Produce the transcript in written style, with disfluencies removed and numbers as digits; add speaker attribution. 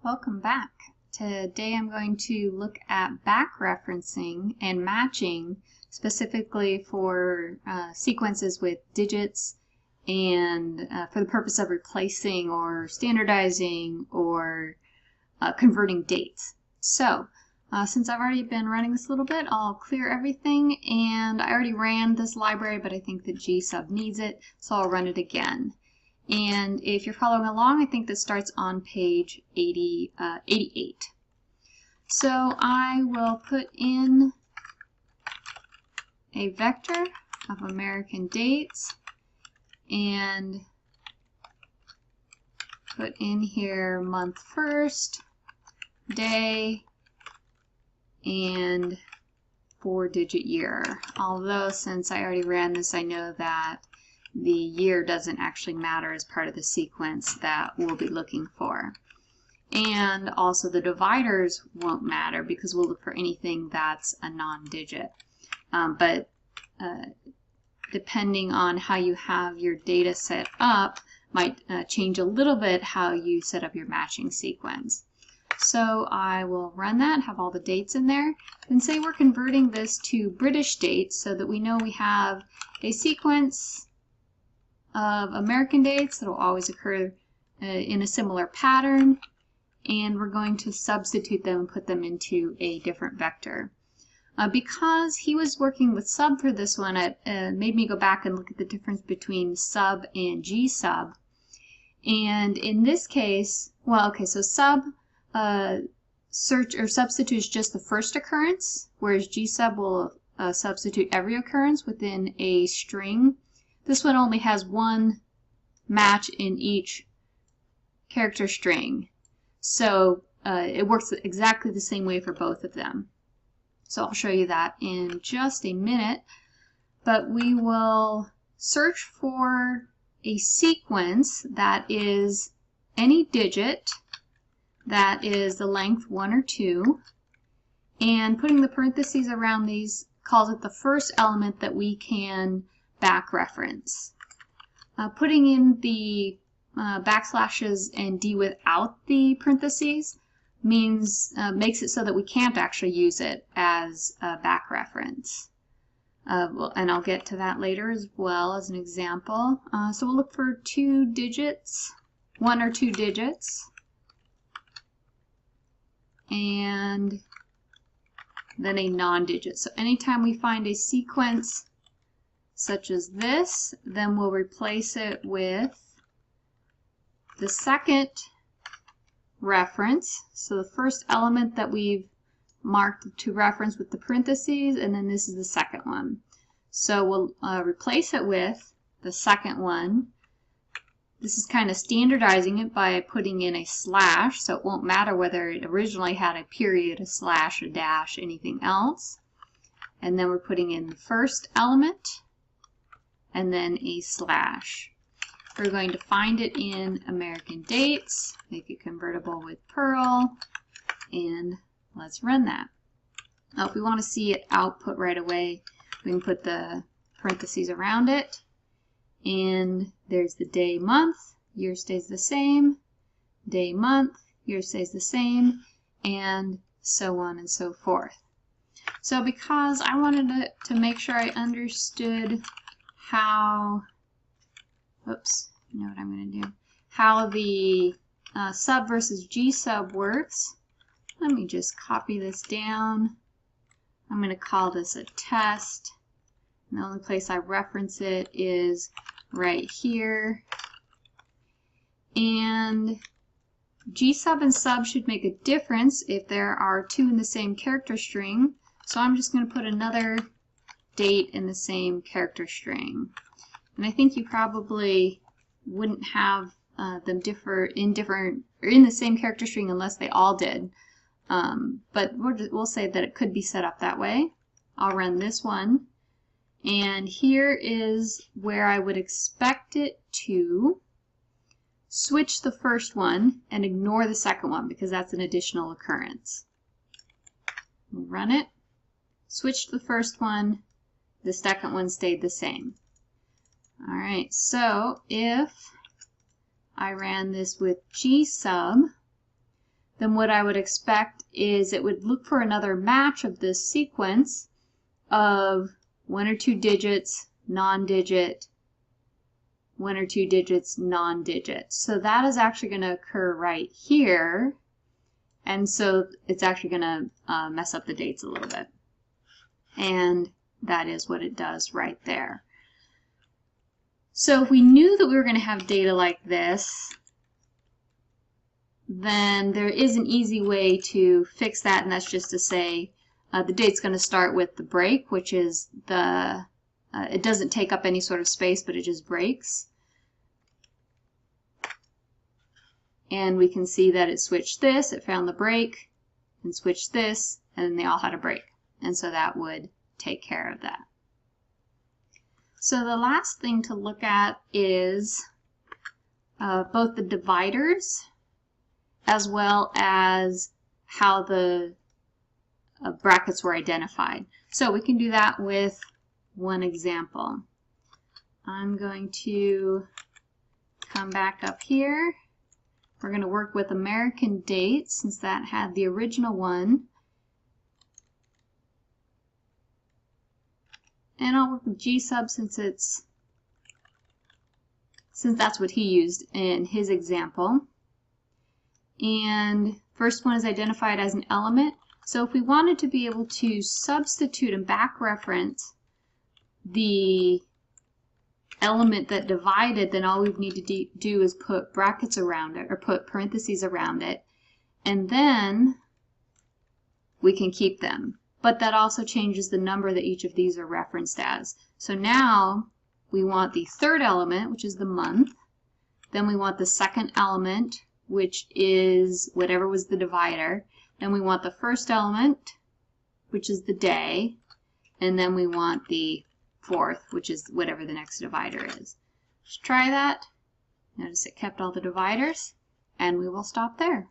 Speaker 1: Welcome back. Today I'm going to look at back referencing and matching specifically for sequences with digits and for the purpose of replacing or standardizing or converting dates. So since I've already been running this a little bit, I'll clear everything, and I already ran this library, but I think the gsub needs it, so I'll run it again. And if you're following along, I think this starts on page 88. So I will put in a vector of American dates and put in here month first, day, and 4-digit year. Although since I already ran this, I know that the year doesn't actually matter as part of the sequence that we'll be looking for. And also the dividers won't matter because we'll look for anything that's a non-digit. But depending on how you have your data set up might change a little bit how you set up your matching sequence. So I will run that, have all the dates in there, and say we're converting this to British dates so that we know we have a sequence of American dates that will always occur in a similar pattern, and we're going to substitute them and put them into a different vector. Because he was working with sub for this one, it made me go back and look at the difference between sub and gsub. And in this case, well, okay, so sub search or substitutes just the first occurrence, whereas gsub will substitute every occurrence within a string. This one only has one match in each character string. So it works exactly the same way for both of them. So I'll show you that in just a minute. But we will search for a sequence that is any digit that is the length 1 or 2. And putting the parentheses around these calls it the first element that we can back reference. Putting in the backslashes and D without the parentheses means makes it so that we can't actually use it as a back reference. And I'll get to that later as well as an example. So we'll look for 2 digits, 1 or 2 digits, and then a non-digit. So anytime we find a sequence such as this, then we'll replace it with the second reference. So the first element that we've marked to reference with the parentheses, and then this is the second one. So we'll replace it with the second one. This is kind of standardizing it by putting in a slash, so it won't matter whether it originally had a period, a slash, a dash, anything else. And then we're putting in the first element, and then a slash. We're going to find it in American dates, make it convertible with Perl, and let's run that. Now, if we want to see it output right away, we can put the parentheses around it, and there's the day, month, year stays the same, day, month, year stays the same, and so on and so forth. So because I wanted to make sure I understood how, oops, you know what I'm going to do, how the sub versus gsub works, let me just copy this down. I'm going to call this a test. And the only place I reference it is right here. And gsub and sub should make a difference if there are 2 in the same character string. So I'm just going to put another date in the same character string. And I think you probably wouldn't have them differ in the same character string unless they all did. But we'll say that it could be set up that way. I'll run this one. And here is where I would expect it to switch the first one and ignore the second one because that's an additional occurrence. Run it. Switch the first one. The second one stayed the same. All right, so if I ran this with gsub, then what I would expect is it would look for another match of this sequence of 1 or 2 digits, non-digit, 1 or 2 digits, non-digit. So that is actually going to occur right here. And so it's actually going to mess up the dates a little bit. And that is what it does right there. So if we knew that we were going to have data like this, then there is an easy way to fix that, and that's just to say the date's going to start with the break, which is the, it doesn't take up any sort of space, but it just breaks. And we can see that it switched this, it found the break, and switched this, and then they all had a break. And so that would take care of that. So the last thing to look at is both the dividers as well as how the brackets were identified. So we can do that with one example. I'm going to come back up here. We're going to work with American dates since that had the original one. And I'll work with gsub since that's what he used in his example. And first one is identified as an element. So if we wanted to be able to substitute and back reference the element that divided, then all we need to do is put brackets around it or put parentheses around it, and then we can keep them. But that also changes the number that each of these are referenced as. So now we want the third element, which is the month. Then we want the second element, which is whatever was the divider. Then we want the first element, which is the day. And then we want the fourth, which is whatever the next divider is. Let's try that. Notice it kept all the dividers, and we will stop there.